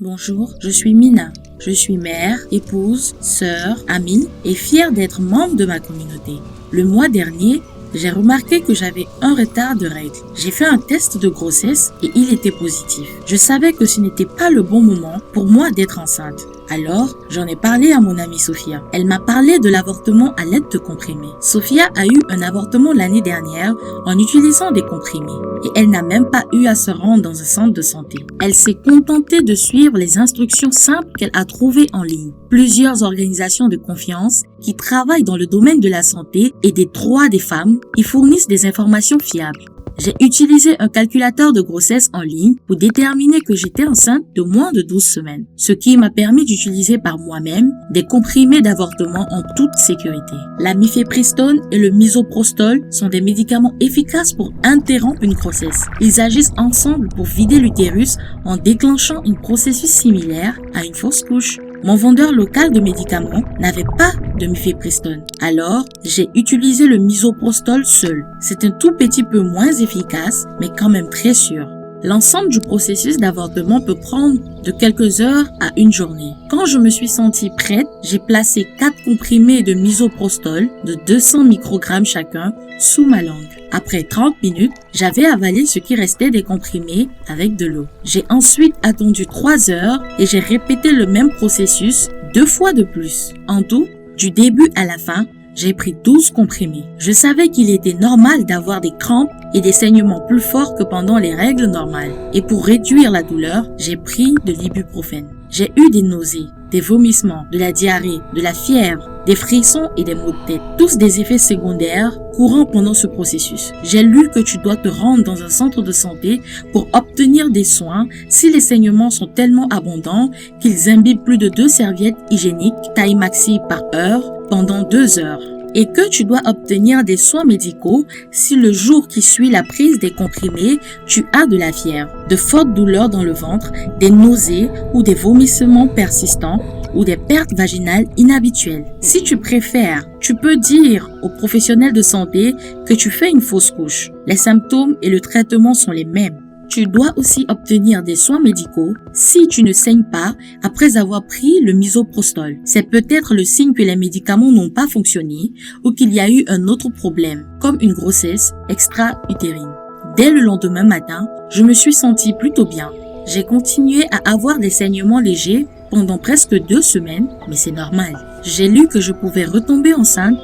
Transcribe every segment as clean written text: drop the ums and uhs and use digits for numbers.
Bonjour, je suis Mina. Je suis mère, épouse, sœur, amie et fière d'être membre de ma communauté. Le mois dernier, j'ai remarqué que j'avais un retard de règles. J'ai fait un test de grossesse et il était positif. Je savais que ce n'était pas le bon moment pour moi d'être enceinte. Alors, j'en ai parlé à mon amie Sophia. Elle m'a parlé de l'avortement à l'aide de comprimés. Sophia a eu un avortement l'année dernière en utilisant des comprimés et elle n'a même pas eu à se rendre dans un centre de santé. Elle s'est contentée de suivre les instructions simples qu'elle a trouvées en ligne. Plusieurs organisations de confiance qui travaillent dans le domaine de la santé et des droits des femmes y fournissent des informations fiables. J'ai utilisé un calculateur de grossesse en ligne pour déterminer que j'étais enceinte de moins de 12 semaines, ce qui m'a permis d'utiliser par moi-même des comprimés d'avortement en toute sécurité. La mifepristone et le misoprostol sont des médicaments efficaces pour interrompre une grossesse. Ils agissent ensemble pour vider l'utérus en déclenchant un processus similaire à une fausse couche. Mon vendeur local de médicaments n'avait pas de mifepristone. Alors, j'ai utilisé le misoprostol seul. C'est un tout petit peu moins efficace, mais quand même très sûr. L'ensemble du processus d'avortement peut prendre de quelques heures à une journée. Quand je me suis sentie prête, j'ai placé 4 comprimés de misoprostol de 200 microgrammes chacun sous ma langue. Après 30 minutes, j'avais avalé ce qui restait des comprimés avec de l'eau. J'ai ensuite attendu 3 heures et j'ai répété le même processus 2 fois de plus. En tout, du début à la fin, j'ai pris 12 comprimés. Je savais qu'il était normal d'avoir des crampes et des saignements plus forts que pendant les règles normales. Et pour réduire la douleur, j'ai pris de l'ibuprofène. J'ai eu des nausées, des vomissements, de la diarrhée, de la fièvre, des frissons et des maux de tête. Tous des effets secondaires courants pendant ce processus. J'ai lu que tu dois te rendre dans un centre de santé pour obtenir des soins si les saignements sont tellement abondants qu'ils imbibent plus de 2 serviettes hygiéniques taille maxi par heure pendant 2 heures. Et que tu dois obtenir des soins médicaux si le jour qui suit la prise des comprimés, tu as de la fièvre, de fortes douleurs dans le ventre, des nausées ou des vomissements persistants ou des pertes vaginales inhabituelles. Si tu préfères, tu peux dire aux professionnels de santé que tu fais une fausse couche. Les symptômes et le traitement sont les mêmes. Tu dois aussi obtenir des soins médicaux si tu ne saignes pas après avoir pris le misoprostol. C'est peut-être le signe que les médicaments n'ont pas fonctionné ou qu'il y a eu un autre problème, comme une grossesse extra-utérine. Dès le lendemain matin, je me suis sentie plutôt bien. J'ai continué à avoir des saignements légers pendant presque 2 semaines, mais c'est normal. J'ai lu que je pouvais retomber enceinte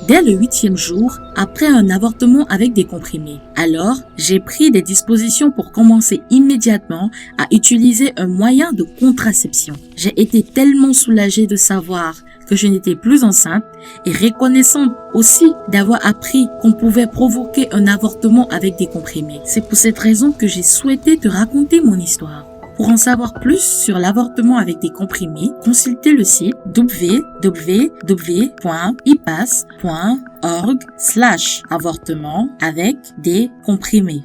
dès le 8e jour après un avortement avec des comprimés. Alors, j'ai pris des dispositions pour commencer immédiatement à utiliser un moyen de contraception. J'ai été tellement soulagée de savoir que je n'étais plus enceinte et reconnaissante aussi d'avoir appris qu'on pouvait provoquer un avortement avec des comprimés. C'est pour cette raison que j'ai souhaité te raconter mon histoire. Pour en savoir plus sur l'avortement avec des comprimés, consultez le site www.ipas.org/avortement avec des comprimés.